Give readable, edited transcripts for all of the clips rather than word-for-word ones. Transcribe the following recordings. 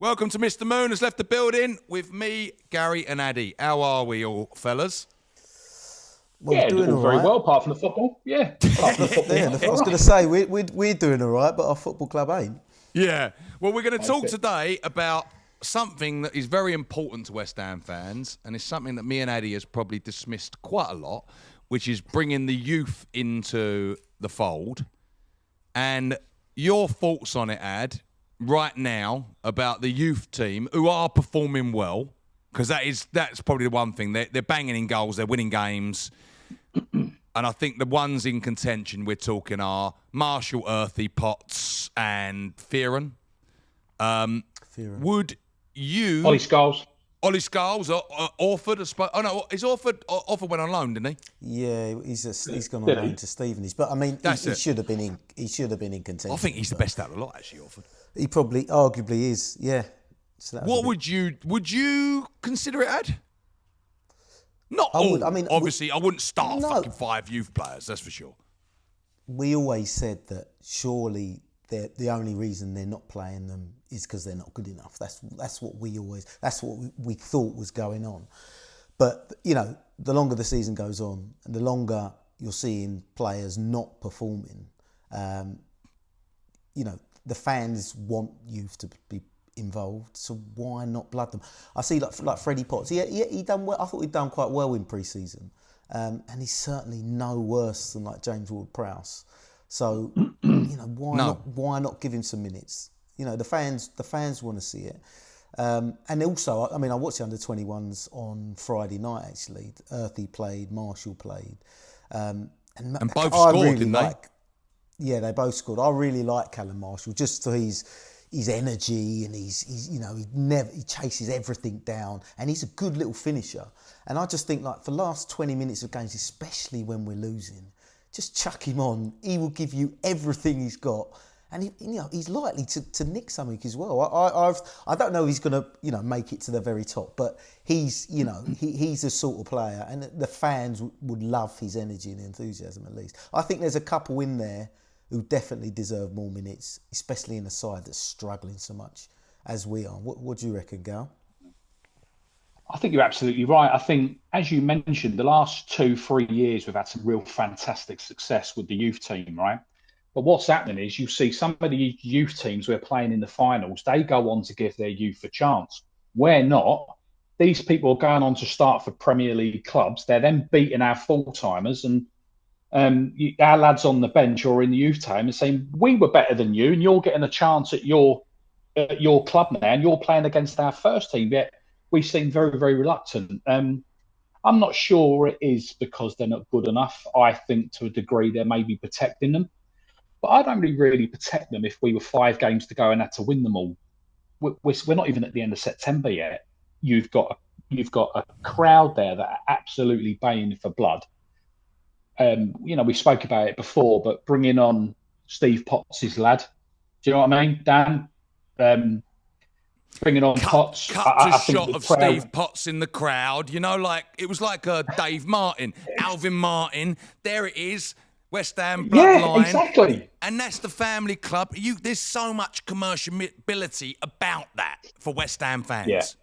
Welcome to Mr. Moon has left the building with me, Gary and Addie. How are we all, fellas? Well, doing all very right. well, apart from the football. Yeah, apart from the football. Yeah, I was going to say, we're doing all right, but our football club ain't. Yeah. Well, we're going to talk today about something that is very important to West Ham fans, and it's something that me and Addie has probably dismissed quite a lot, which is bringing the youth into the fold. And your thoughts on it, Ad, right now about the youth team who are performing well, because that's probably the one thing. They're banging in goals, they're winning games. And I think the ones in contention we're talking are Marshall, Earthy, Potts, and Fearon. Would you... Ollie Scholes, Orford, I suppose. Oh, no, is Orford went on loan, didn't he? Yeah, he's gone on loan to Stevenage. But, I mean, he should have been in contention. I think he's the best out of the lot, actually, Orford. He probably, arguably is, yeah. So what would you consider it, Ad? Not all. Obviously, I wouldn't start fucking 5 youth players, that's for sure. We always said that surely the only reason they're not playing them is because they're not good enough. That's what we thought was going on. But, you know, the longer the season goes on, and the longer you're seeing players not performing, you know, the fans want youth to be involved, so why not blood them? I see like Freddie Potts. He done well. I thought he'd done quite well in pre-season, and he's certainly no worse than like James Ward-Prowse. So you know why not give him some minutes? You know the fans want to see it, and also I mean I watched the under-21s on Friday night actually. Earthy played, Marshall played, and both scored, really didn't they? Yeah, they both scored. I really like Callum Marshall just for his energy, and he's you know he chases everything down, and he's a good little finisher. And I just think like for the last 20 minutes of games, especially when we're losing, just chuck him on. He will give you everything he's got, and he's likely to nick something as well. I don't know if he's going to make it to the very top, but he's he's a sort of player, and the fans would love his energy and enthusiasm at least. I think there's a couple in there who definitely deserve more minutes, especially in a side that's struggling so much as we are. What do you reckon, Gal? I think you're absolutely right. I think, as you mentioned, the last 2-3 years we've had some real fantastic success with the youth team, right? But what's happening is you see some of the youth teams who are playing in the finals, they go on to give their youth a chance. We're not. These people are going on to start for Premier League clubs. They're then beating our full-timers, and our lads on the bench or in the youth team are saying, we were better than you and you're getting a chance at your club now and you're playing against our first team. Yet we seem very, very reluctant. I'm not sure it is because they're not good enough. I think to a degree they may be protecting them. But I don't really protect them if we were 5 games to go and had to win them all. We're not even at the end of September yet. You've got a crowd there that are absolutely baying for blood. We spoke about it before, but bringing on Steve Potts' lad, do you know what I mean, Dan? Bringing on Potts. Cut to shot of Steve Potts in the crowd. You know, like it was like Dave Martin, Alvin Martin. There it is, West Ham bloodline. Yeah, exactly. And that's the family club. There's so much commerciality about that for West Ham fans.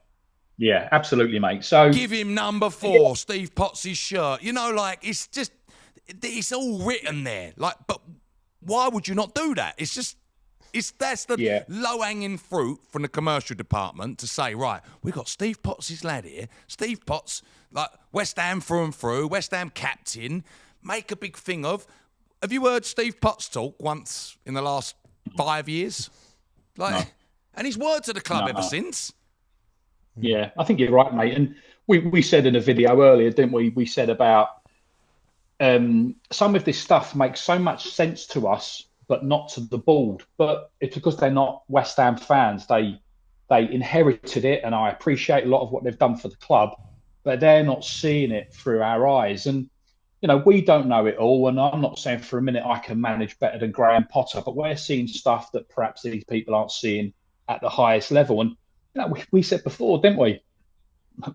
Yeah, absolutely, mate. So give him number 4, Steve Potts' shirt. You know, like it's all written there. Like, but why would you not do that? That's the low-hanging fruit from the commercial department to say, right, we've got Steve Potts' lad here. Steve Potts, like West Ham through and through, West Ham captain. Make a big thing of. Have you heard Steve Potts talk once in the last 5 years? Like, no. And he's worked to the club ever since. Yeah, I think you're right, mate. And we said in a video earlier, didn't we? We said about some of this stuff makes so much sense to us, but not to the board. But it's because they're not West Ham fans. They inherited it, and I appreciate a lot of what they've done for the club, but they're not seeing it through our eyes. And, you know, we don't know it all, and I'm not saying for a minute I can manage better than Graham Potter, but we're seeing stuff that perhaps these people aren't seeing at the highest level. And, you know, we said before, didn't we?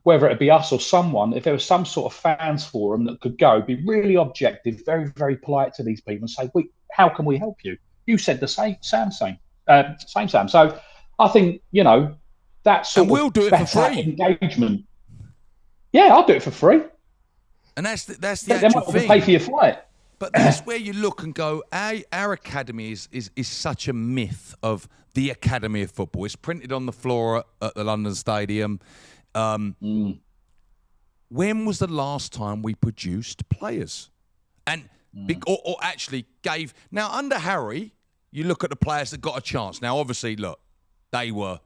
Whether it be us or someone, if there was some sort of fans forum that could go, be really objective, very, very polite to these people and say, how can we help you? You said the same, Sam. So I think, you know, that sort we'll of do it for better free. engagement. Yeah, I'll do it for free. And that's the They actual might thing. pay for your flight. But that's where you look and go, our academy is such a myth of the Academy of Football. It's printed on the floor at the London Stadium. When was the last time we produced players? And or actually gave... Now, under Harry, you look at the players that got a chance. Now, obviously, look, they were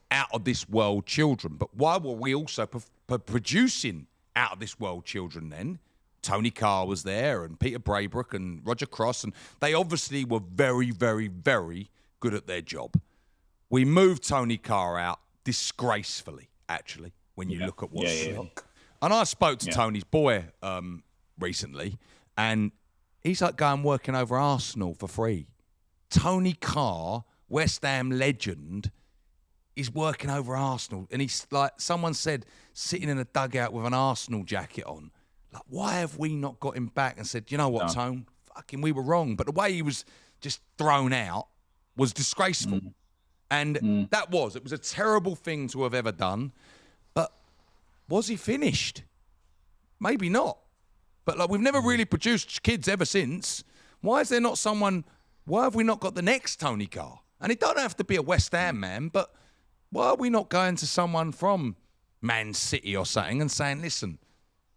out of this world children. But why were we also producing out of this world children then? Tony Carr was there and Peter Braybrook and Roger Cross, and they obviously were very, very, very good at their job. We moved Tony Carr out disgracefully, actually, when you look at what's... And I spoke to Tony's boy recently, and he's like going working over Arsenal for free. Tony Carr, West Ham legend, is working over Arsenal. And he's like, someone said, sitting in a dugout with an Arsenal jacket on. Like, why have we not got him back and said, you know what, Tone? Fucking, we were wrong. But the way he was just thrown out was disgraceful. And it was a terrible thing to have ever done. But was he finished? Maybe not. But like, we've never really produced kids ever since. Why is there not someone, why have we not got the next Tony Carr? And it don't have to be a West Ham man, but why are we not going to someone from Man City or something and saying, listen,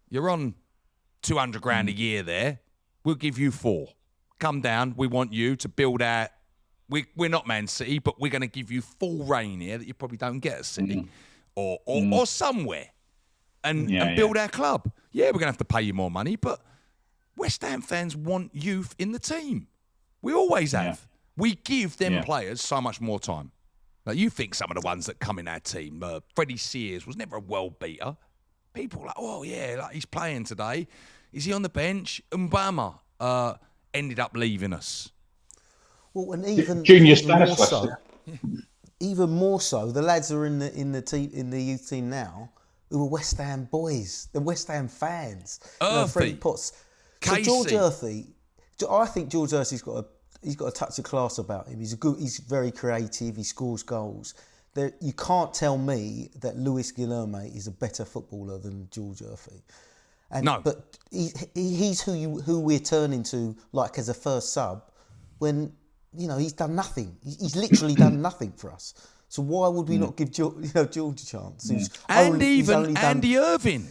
you're on 200 grand a year there. We'll give you 4. Come down. We want you to build our... We're not Man City, but we're going to give you full reign here that you probably don't get at City or somewhere and build our club. Yeah, we're going to have to pay you more money, but West Ham fans want youth in the team. We always have. We give them players so much more time. Like, you think some of the ones that come in our team, Freddie Sears was never a world beater. People are like, oh, yeah, like he's playing today. Is he on the bench? Mbama ended up leaving us. Well, and even Junior even more Stanislas. so, even more so, the lads are in the youth team now who are West Ham boys. They're West Ham fans. Freddie Potts. So George Earthy, I think George Earthy's got a touch of class about him. He's very creative. He scores goals. You can't tell me that Luis Guilherme is a better footballer than George Earthy. No. But he's who we're turning to, like, as a first sub, when, you know, he's done nothing. He's literally done nothing for us. So why would we not give George a chance? Andy Irvine.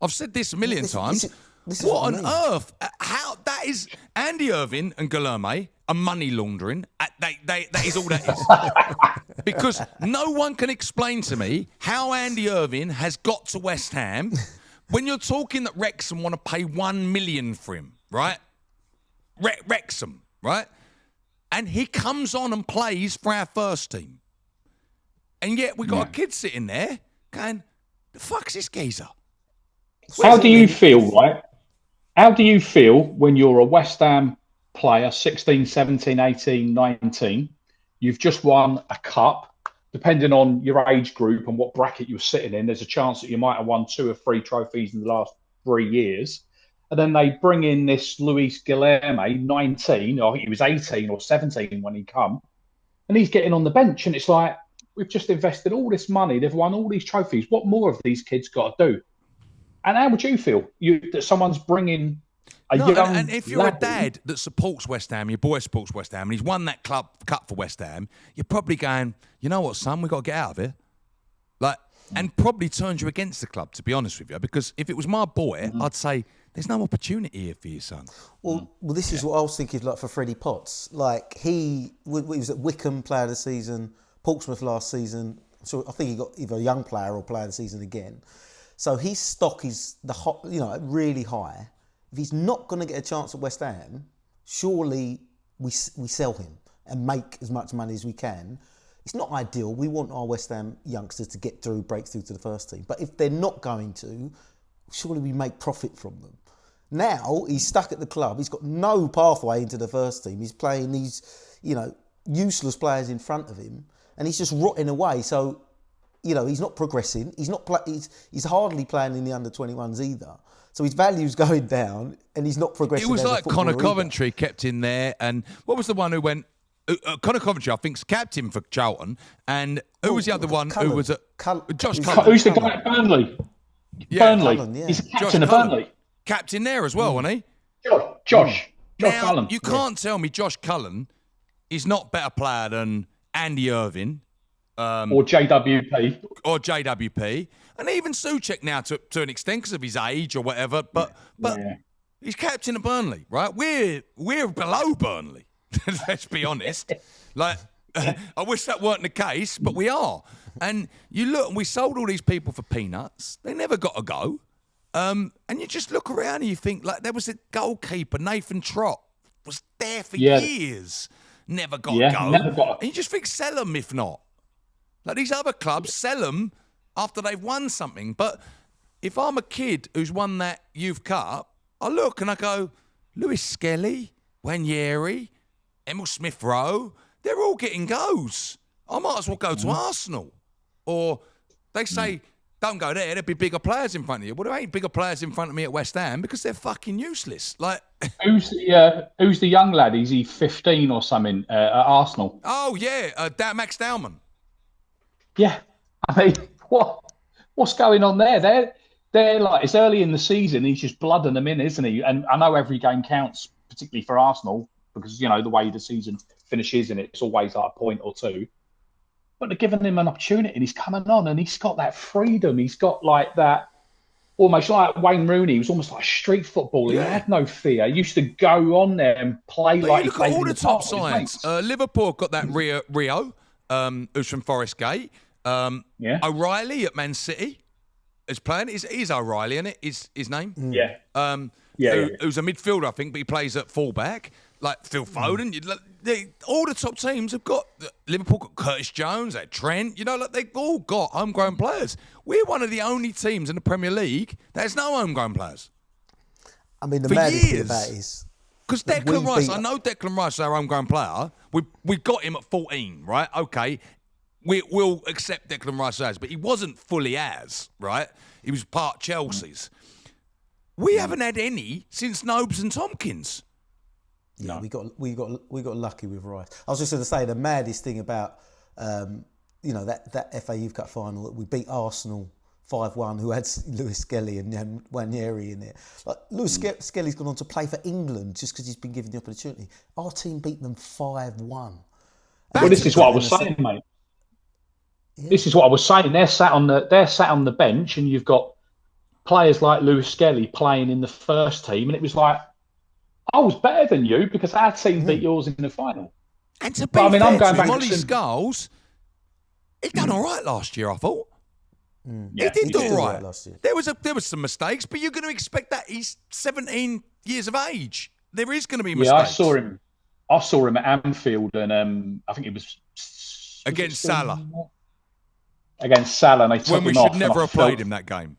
I've said this a million times. This is what I on mean. earth? How that is? Andy Irvine and Guilherme are money laundering. That is all that is. Because no one can explain to me how Andy Irvine has got to West Ham when you're talking that Wrexham want to pay $1 million for him, right? Wrexham, right? And he comes on and plays for our first team. And yet we got a kid sitting there going, the fuck's this geezer? How do you feel, right? How do you feel when you're a West Ham player, 16, 17, 18, 19, you've just won a cup, depending on your age group and what bracket you're sitting in, there's a chance that you might have won 2 or 3 trophies in the last 3 years. And then they bring in this Luis Guilherme, 19, or I think he was 18 or 17 when he come, and he's getting on the bench. And it's like, we've just invested all this money. They've won all these trophies. What more have these kids got to do? And how would you feel that someone's bringing a young and if you're lad a dad that supports West Ham, your boy supports West Ham, and he's won that cup for West Ham, you're probably going, you know what, son, we've got to get out of here. Like, and probably turns you against the club, to be honest with you. Because if it was my boy, I'd say, there's no opportunity here for you, son. Well, this is what I was thinking, like, for Freddie Potts. Like, he was at Wickham, player of the season, Portsmouth last season. So I think he got either young player or player of the season again. So his stock is really high. If he's not going to get a chance at West Ham, surely we sell him and make as much money as we can. It's not ideal. We want our West Ham youngsters to break through to the first team. But if they're not going to, surely we make profit from them. Now he's stuck at the club. He's got no pathway into the first team. He's playing these, useless players in front of him, and he's just rotting away. So, he's not progressing. He's hardly playing in the under-21s either. So his value's going down, and he's not progressing. It was like Connor Coventry kept in there, and what was the one who went Connor Coventry, I think, is captain for Charlton. And who was the other one Cullen. who was at Josh Cullen. Cullen? Who's the guy at Burnley? Yeah, Burnley. Cullen, yeah. He's the Josh captain of Cullen. Burnley. Captain there as well, wasn't he? Josh Now, Cullen. you can't tell me Josh Cullen is not better player than Andy Irvine. Or JWP. Or JWP. And even Souček now to an extent because of his age or whatever. But he's captain of Burnley, right? We're below Burnley. Let's be honest. Like, I wish that weren't the case, but we are. And you look, and we sold all these people for peanuts. They never got a go. And you just look around and you think, like, there was a goalkeeper, Nathan Trott, was there for years. Never got a go. Never got. And you just think, sell them if not. Like, these other clubs, sell them after they've won something. But if I'm a kid who's won that Youth Cup, I look and I go, Lewis Skelly, Wanyeri, Emil Smith-Rowe, they're all getting goes. I might as well go to Arsenal. Or they say, don't go there, there'll be bigger players in front of you. Well, there ain't bigger players in front of me at West Ham because they're fucking useless. Like, who's the young lad? Is he 15 or something at Arsenal? Oh, yeah, Max Dowman. Yeah. I mean, what's going on there? They're like, it's early in the season. He's just blooding them in, isn't he? And I know every game counts, particularly for Arsenal, because, you know, the way the season finishes and it's always like a point or two. But they're giving him an opportunity and he's coming on and he's got that freedom. He's got like that, almost like Wayne Rooney. He was almost like a street footballer. He had no fear. He used to go on there and play But like you look at all the top sides. Liverpool got that Rio, who's from Forest Gate. O'Reilly at Man City is playing. Is O'Reilly, isn't it? Is his name? Yeah. Who's a midfielder, I think, but he plays at fullback. Like Phil Foden. All the top teams have got... Liverpool got Curtis Jones, Trent. You know, like they've all got homegrown players. We're one of the only teams in the Premier League that has no homegrown players. I mean, the maddest thing about it is... Because Declan Rice, I know Declan Rice is our homegrown player. We got him at 14, right? Okay. We'll accept Declan Rice as, but he wasn't fully as, right? He was part Chelsea's. We haven't had any since Nobes and Tompkins. Yeah, we got lucky with Rice. I was just going to say the maddest thing about that FA Youth Cup final that we beat Arsenal 5-1, who had Lewis Skelly and Wanyeri in it. Like Lewis Skelly's gone on to play for England just because he's been given the opportunity. Our team beat them 5-1. Well, this is what I was saying, mate. Yeah. This is what I was saying. They're sat on the bench, and you've got players like Lewis Skelly playing in the first team, and it was like, I was better than you because our team beat yours in the final. And to be fair, I'm going back Molly Scholes, he done all right last year, I thought. Yeah, he did all right last year. There was some mistakes, but you're going to expect that. He's 17 years of age. There is going to be mistakes. Yeah, I saw him at Anfield, and I think it was against Salah. Against Salah, and they took him off. When we should never have played him that game.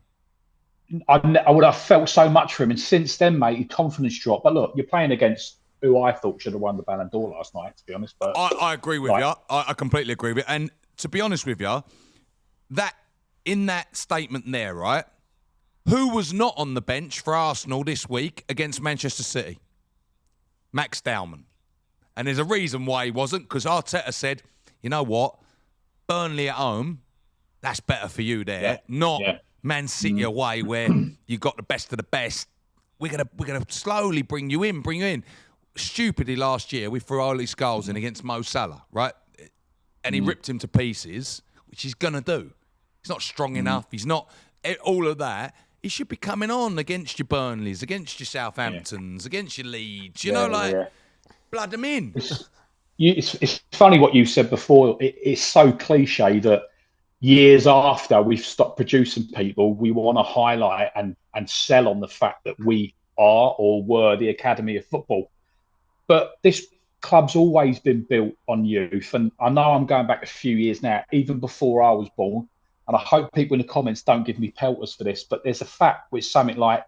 I would have felt so much for him, and since then, mate, his confidence dropped. But look, you're playing against who I thought should have won the Ballon d'Or last night, to be honest. But I agree with you. I completely agree with you. And to be honest with you, that in that statement there, right? Who was not on the bench for Arsenal this week against Manchester City? Max Dowman. And there's a reason why he wasn't, because Arteta said, you know what? Burnley at home, that's better for you there. Man City away where you got the best of the best. We're gonna slowly bring you in. Stupidly last year we threw Oli Scholes in against Mo Salah, right? And he ripped him to pieces, which he's gonna do. He's not strong enough. He's not all of that. He should be coming on against your Burnleys, against your Southamptons, against your Leeds. Blood them in. It's funny what you said before. It's so cliche that years after we've stopped producing people, we want to highlight and sell on the fact that we are or were the Academy of Football. But this club's always been built on youth. And I know I'm going back a few years now, even before I was born. And I hope people in the comments don't give me pelters for this, but there's a fact with something like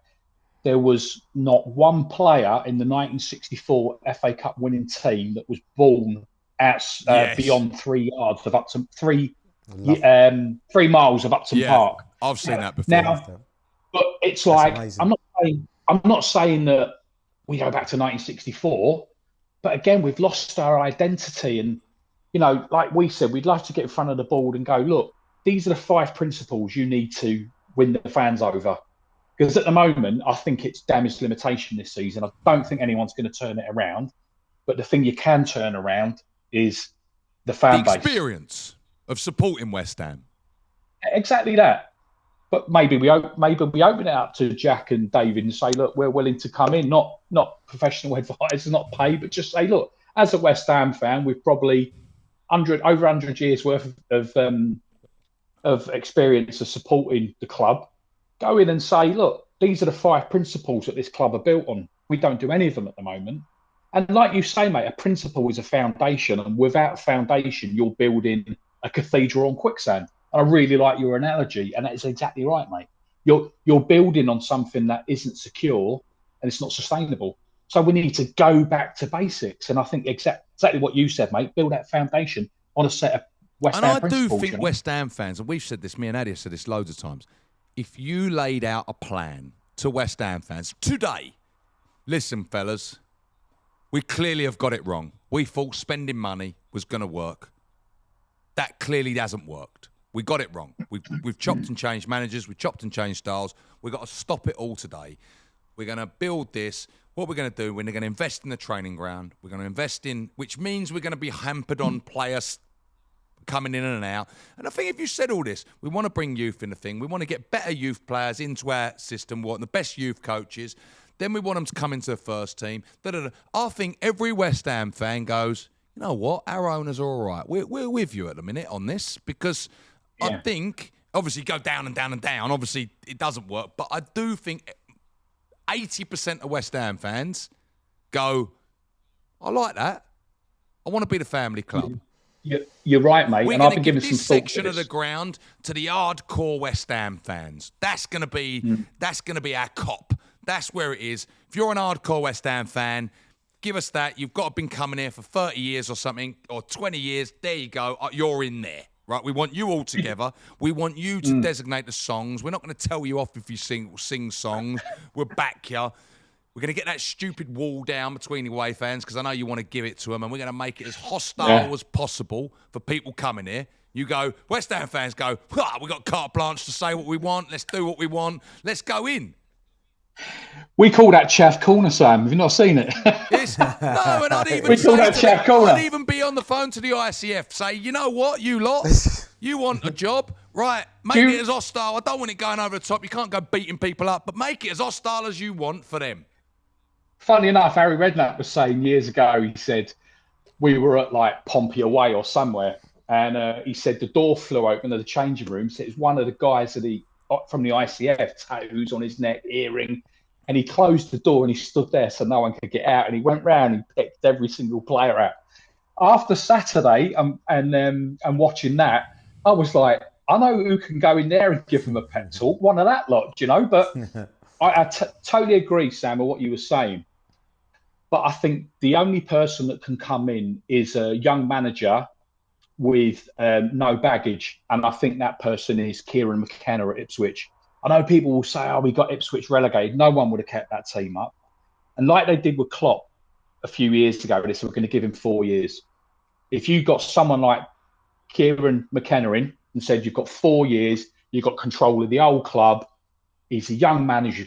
there was not one player in the 1964 FA Cup winning team that was born beyond 3 yards of Upton, 3 miles of Upton Park. I've seen that before. Now, but it's like, I'm not saying that we go back to 1964, But again, we've lost our identity. And, like we said, we'd love to get in front of the board and go, look, these are the 5 principles you need to win the fans over. Because at the moment, I think it's damage limitation this season. I don't think anyone's going to turn it around. But the thing you can turn around is the fan base. The experience of supporting West Ham. Exactly that. But maybe we open it up to Jack and David and say, look, we're willing to come in, not professional advisors, not pay, but just say, look, as a West Ham fan, we've probably over 100 years worth of experience of supporting the club. Go in and say, look, these are the 5 principles that this club are built on. We don't do any of them at the moment. And like you say, mate, a principle is a foundation. And without a foundation, you're building a cathedral on quicksand. And I really like your analogy. And that is exactly right, mate. You're building on something that isn't secure and it's not sustainable. So we need to go back to basics. And I think exactly what you said, mate, build that foundation on a set of West Ham principles. And I do think West Ham fans, and we've said this, me and Addie have said this loads of times, if you laid out a plan to West Ham fans today, listen, fellas, we clearly have got it wrong. We thought spending money was going to work. That clearly hasn't worked. We got it wrong. We've chopped and changed managers. We've chopped and changed styles. We've got to stop it all today. We're going to build this. What we're going to do, we're going to invest in the training ground. We're going to invest in, which means we're going to be hampered on players coming in and out. And I think if you said all this, we want to bring youth in the thing. We want to get better youth players into our system. We want the best youth coaches. Then we want them to come into the first team. I think every West Ham fan goes, you know what? Our owners are all right. We're with you at the minute on this because I think, obviously, go down and down and down. Obviously, it doesn't work. But I do think 80% of West Ham fans go, I like that. I want to be the family club. You're right, mate. We're and I've going been to giving give some this thought section to of the ground to the hardcore West Ham fans. That's going to be our cop. That's where it is. If you're an hardcore West Ham fan, give us that. You've got to have been coming here for 30 years or something, or 20 years. There you go. You're in there, right? We want you all together. We want you to designate the songs. We're not going to tell you off if you sing songs. We'll back you. We're going to get that stupid wall down between the away fans because I know you want to give it to them, and we're going to make it as hostile as possible for people coming here. You go, West Ham fans go, we got carte blanche to say what we want. Let's do what we want. Let's go in. We call that Chaff Corner, Sam. Have you not seen it? Yes. No, and I'd even we call that Chaff Corner. I'd even be on the phone to the ICF, say, you know what, you lot, you want a job, right? Make it as hostile. I don't want it going over the top. You can't go beating people up, but make it as hostile as you want for them. Funny enough, Harry Redknapp was saying years ago, he said, we were at like Pompey away or somewhere, and he said the door flew open of the changing room. So it was one of the guys from the ICF, tattoos on his neck, earring, and he closed the door and he stood there so no one could get out. And he went round and picked every single player out. After Saturday and watching that, I was like, I know who can go in there and give them a pep talk. One of that lot, you know. But I totally agree, Sam, with what you were saying. But I think the only person that can come in is a young manager with no baggage. And I think that person is Kieran McKenna at Ipswich. I know people will say, we got Ipswich relegated. No one would have kept that team up. And like they did with Klopp a few years ago, they said, we're going to give him 4 years. If you got someone like Kieran McKenna in and said, you've got 4 years, you've got control of the old club, he's a young manager,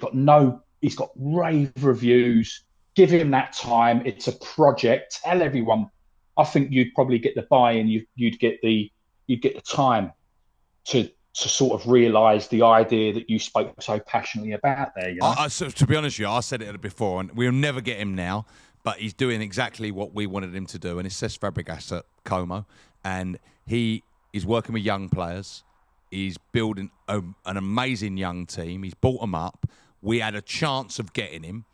he's got rave reviews, give him that time. It's a project. Tell everyone. I think you'd probably get the buy-in. You'd get the time to sort of realise the idea that you spoke so passionately about there. You know? So to be honest with you, I said it before, and we'll never get him now, but he's doing exactly what we wanted him to do, and it's Cesc Fabregas at Como, and he is working with young players. He's building an amazing young team. He's brought them up. We had a chance of getting him.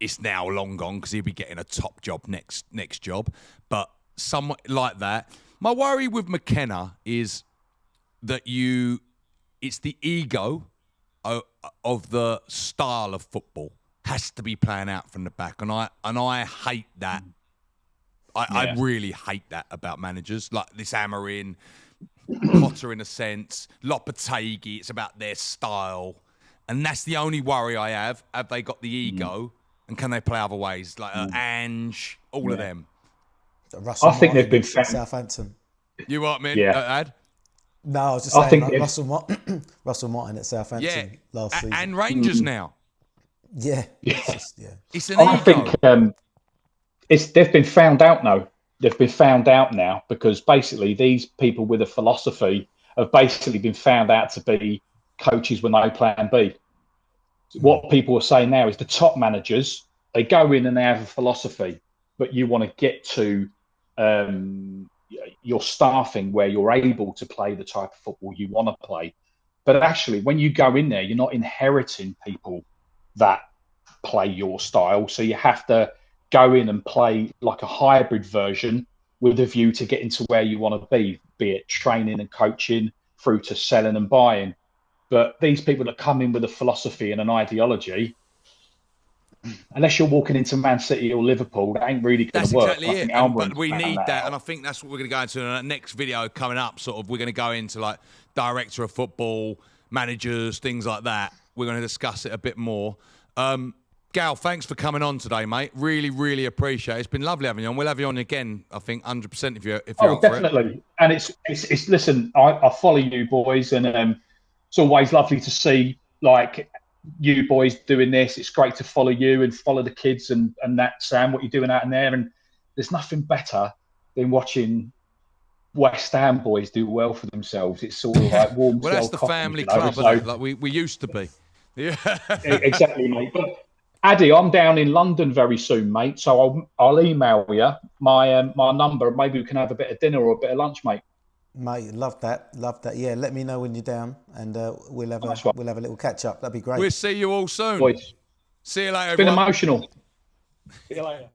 It's now long gone because he'll be getting a top job next job. But somewhat like that. My worry with McKenna is that it's the ego of the style of football has to be playing out from the back, and I hate that. I really hate that about managers like this Amarin, Potter in a sense, Lopetegui. It's about their style, and that's the only worry I have. Have they got the ego And can they play other ways? Like Ange, all of them. Russell I think Martin they've been at Southampton. You what, man? Yeah. Ad? No, I was just I saying think like Russell Martin at Southampton last season. And Rangers now. Yeah. It's an I ego. think they've been found out now. They've been found out now because basically these people with a philosophy have basically been found out to be coaches with no plan B. What people are saying now is the top managers, they go in and they have a philosophy, but you want to get to your staffing where you're able to play the type of football you want to play. But actually, when you go in there, you're not inheriting people that play your style. So you have to go in and play like a hybrid version with a view to getting to where you want to be it training and coaching through to selling and buying. But these people that come in with a philosophy and an ideology, unless you're walking into Man City or Liverpool, that ain't really going to work. Exactly it. But we need that. And I think that's what we're going to go into in our next video coming up. Sort of, we're going to go into like director of football, managers, things like that. We're going to discuss it a bit more. Gal, thanks for coming on today, mate. Really, really appreciate it. It's been lovely having you on. We'll have you on again, I think, 100% if you're up definitely. For it. And it's listen, I follow you boys, and it's always lovely to see like you boys doing this. It's great to follow you and follow the kids and that, Sam, what you're doing out in there. And there's nothing better than watching West Ham boys do well for themselves. It's sort of like warm. Well, that's the family club, isn't it? Like we used to be. Yeah, exactly, mate. But Addie, I'm down in London very soon, mate. So I'll email you my number, and maybe we can have a bit of dinner or a bit of lunch, mate. Mate, love that. Yeah, let me know when you're down, and we'll have a little catch up. That'd be great. We'll see you all soon. Boys. See you later. It's been everyone. emotional. See you later.